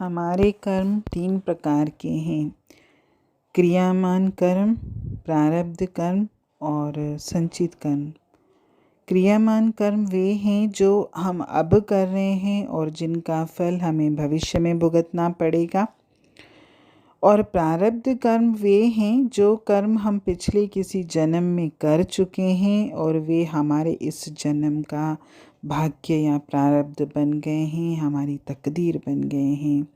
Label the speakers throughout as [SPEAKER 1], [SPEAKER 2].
[SPEAKER 1] हमारे कर्म 3 प्रकार के हैं। क्रियामान कर्म, प्रारब्ध कर्म और संचित कर्म। क्रियामान कर्म वे हैं जो हम अब कर रहे हैं और जिनका फल हमें भविष्य में भुगतना पड़ेगा। और प्रारब्ध कर्म वे हैं जो कर्म हम पिछले किसी जन्म में कर चुके हैं और वे हमारे इस जन्म का भाग्य या प्रारब्ध बन गए हैं, हमारी तकदीर बन गए हैं।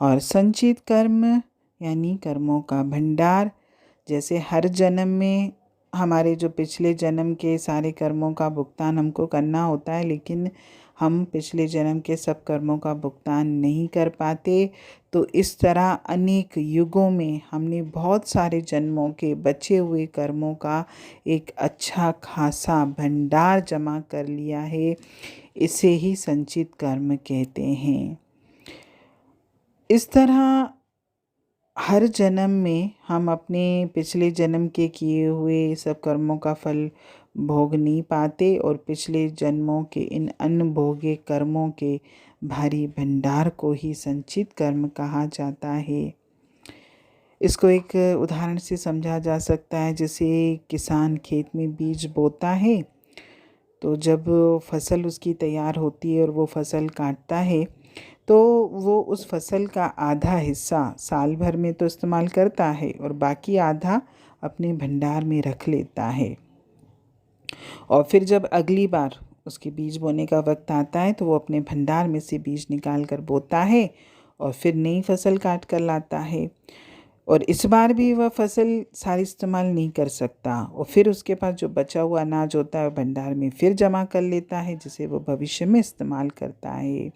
[SPEAKER 1] और संचित कर्म यानी कर्मों का भंडार, जैसे हर जन्म में हमारे जो पिछले जन्म के सारे कर्मों का भुगतान हमको करना होता है, लेकिन हम पिछले जन्म के सब कर्मों का भुगतान नहीं कर पाते। तो इस तरह अनेक युगों में हमने बहुत सारे जन्मों के बचे हुए कर्मों का एक अच्छा खासा भंडार जमा कर लिया है। इसे ही संचित कर्म कहते हैं। इस तरह हर जन्म में हम अपने पिछले जन्म के किए हुए सब कर्मों का फल भोग नहीं पाते और पिछले जन्मों के इन अनभोगे कर्मों के भारी भंडार को ही संचित कर्म कहा जाता है। इसको एक उदाहरण से समझा जा सकता है। जैसे किसान खेत में बीज बोता है, तो जब फसल उसकी तैयार होती है और वो फसल काटता है, तो वो उस फसल का आधा हिस्सा साल भर में तो इस्तेमाल करता है और बाकी आधा अपने भंडार में रख लेता है। और फिर जब अगली बार उसके बीज बोने का वक्त आता है, तो वो अपने भंडार में से बीज निकाल कर बोता है और फिर नई फसल काट कर लाता है। और इस बार भी वह फसल सारी इस्तेमाल नहीं कर सकता और फिर उसके पास जो बचा हुआ अनाज होता है भंडार में फिर जमा कर लेता है, जिसे वो भविष्य में इस्तेमाल करता है।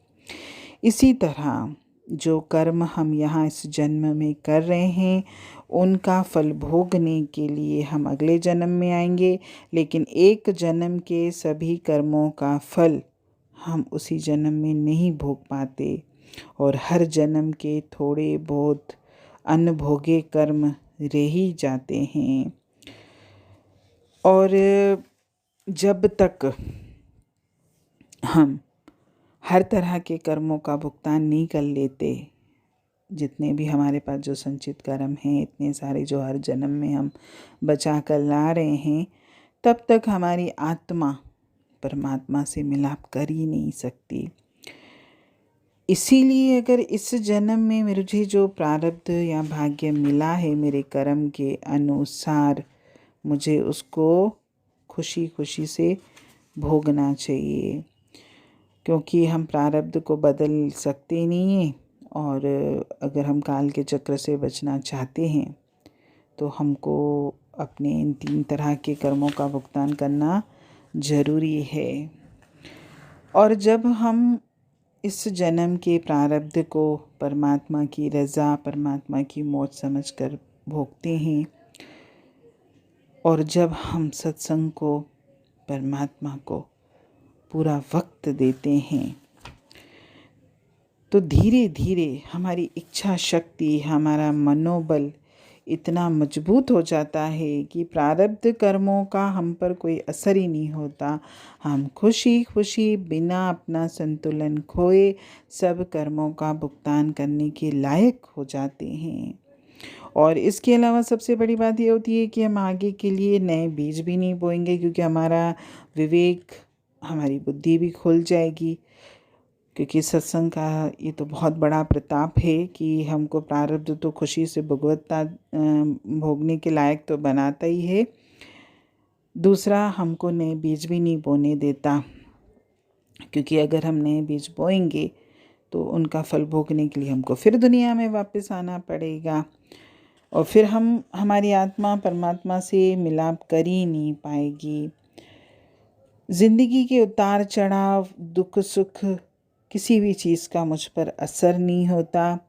[SPEAKER 1] इसी तरह जो कर्म हम यहाँ इस जन्म में कर रहे हैं, उनका फल भोगने के लिए हम अगले जन्म में आएंगे, लेकिन एक जन्म के सभी कर्मों का फल हम उसी जन्म में नहीं भोग पाते और हर जन्म के थोड़े बहुत अनभोगे कर्म रह ही जाते हैं। और जब तक हम हर तरह के कर्मों का भुगतान नहीं कर लेते, जितने भी हमारे पास जो संचित कर्म हैं, इतने सारे जो हर जन्म में हम बचा कर ला रहे हैं, तब तक हमारी आत्मा परमात्मा से मिलाप कर ही नहीं सकती। इसीलिए अगर इस जन्म में मुझे जो प्रारब्ध या भाग्य मिला है मेरे कर्म के अनुसार, मुझे उसको खुशी खुशी से भोगना चाहिए, क्योंकि हम प्रारब्ध को बदल सकते नहीं हैं। और अगर हम काल के चक्र से बचना चाहते हैं, तो हमको अपने इन 3 तरह के कर्मों का भुगतान करना ज़रूरी है। और जब हम इस जन्म के प्रारब्ध को परमात्मा की रज़ा, परमात्मा की मौज समझकर भोगते हैं, और जब हम सत्संग को, परमात्मा को पूरा वक्त देते हैं, तो धीरे धीरे हमारी इच्छा शक्ति, हमारा मनोबल इतना मजबूत हो जाता है कि प्रारब्ध कर्मों का हम पर कोई असर ही नहीं होता। हम खुशी खुशी बिना अपना संतुलन खोए सब कर्मों का भुगतान करने के लायक हो जाते हैं। और इसके अलावा सबसे बड़ी बात ये होती है कि हम आगे के लिए नए बीज भी नहीं बोएंगे, क्योंकि हमारा विवेक, हमारी बुद्धि भी खुल जाएगी। क्योंकि सत्संग का ये तो बहुत बड़ा प्रताप है कि हमको प्रारब्ध तो खुशी से भुगवत्ता भोगने के लायक तो बनाता ही है, दूसरा हमको नए बीज भी नहीं बोने देता। क्योंकि अगर हम नए बीज बोएंगे तो उनका फल भोगने के लिए हमको फिर दुनिया में वापस आना पड़ेगा और फिर हमारी आत्मा परमात्मा से मिलाप कर ही नहीं पाएगी। ज़िंदगी के उतार चढ़ाव, दुख सुख, किसी भी चीज़ का मुझ पर असर नहीं होता,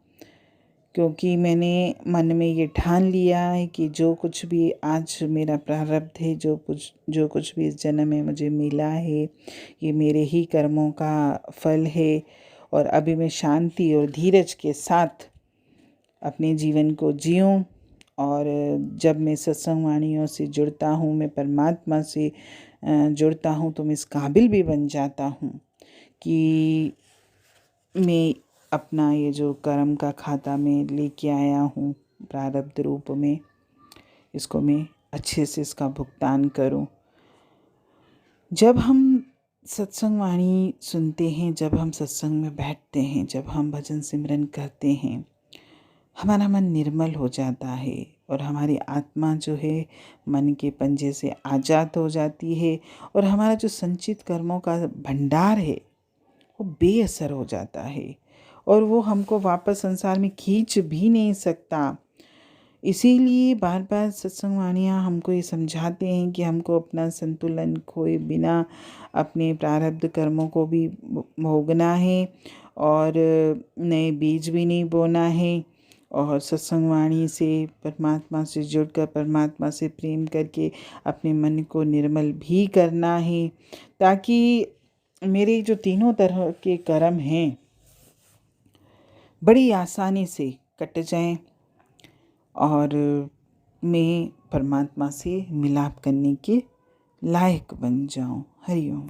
[SPEAKER 1] क्योंकि मैंने मन में ये ठान लिया है कि जो कुछ भी आज मेरा प्रारब्ध है, जो कुछ भी इस जन्म में मुझे मिला है, ये मेरे ही कर्मों का फल है। और अभी मैं शांति और धीरज के साथ अपने जीवन को जीऊँ। और जब मैं सत्संग वाणियों से जुड़ता हूँ, मैं परमात्मा से जुड़ता हूँ, तो मैं इस काबिल भी बन जाता हूँ कि मैं अपना ये जो कर्म का खाता मैं लेके आया हूँ प्रारब्ध रूप में, इसको मैं अच्छे से इसका भुगतान करूँ। जब हम सत्संग वाणी सुनते हैं, जब हम सत्संग में बैठते हैं, जब हम भजन सिमरन करते हैं, हमारा मन निर्मल हो जाता है और हमारी आत्मा जो है मन के पंजे से आज़ाद हो जाती है और हमारा जो संचित कर्मों का भंडार है वो बेअसर हो जाता है और वो हमको वापस संसार में खींच भी नहीं सकता। इसीलिए बार बार सत्संग वाणियाँ हमको ये समझाते हैं कि हमको अपना संतुलन खोए बिना अपने प्रारब्ध कर्मों को भी भोगना है और नए बीज भी नहीं बोना है और सत्संग वाणी से परमात्मा से जुड़कर परमात्मा से प्रेम करके अपने मन को निर्मल भी करना है, ताकि मेरे जो तीनों तरह के कर्म हैं बड़ी आसानी से कट जाएं और मैं परमात्मा से मिलाप करने के लायक बन जाऊं। हरि ओम।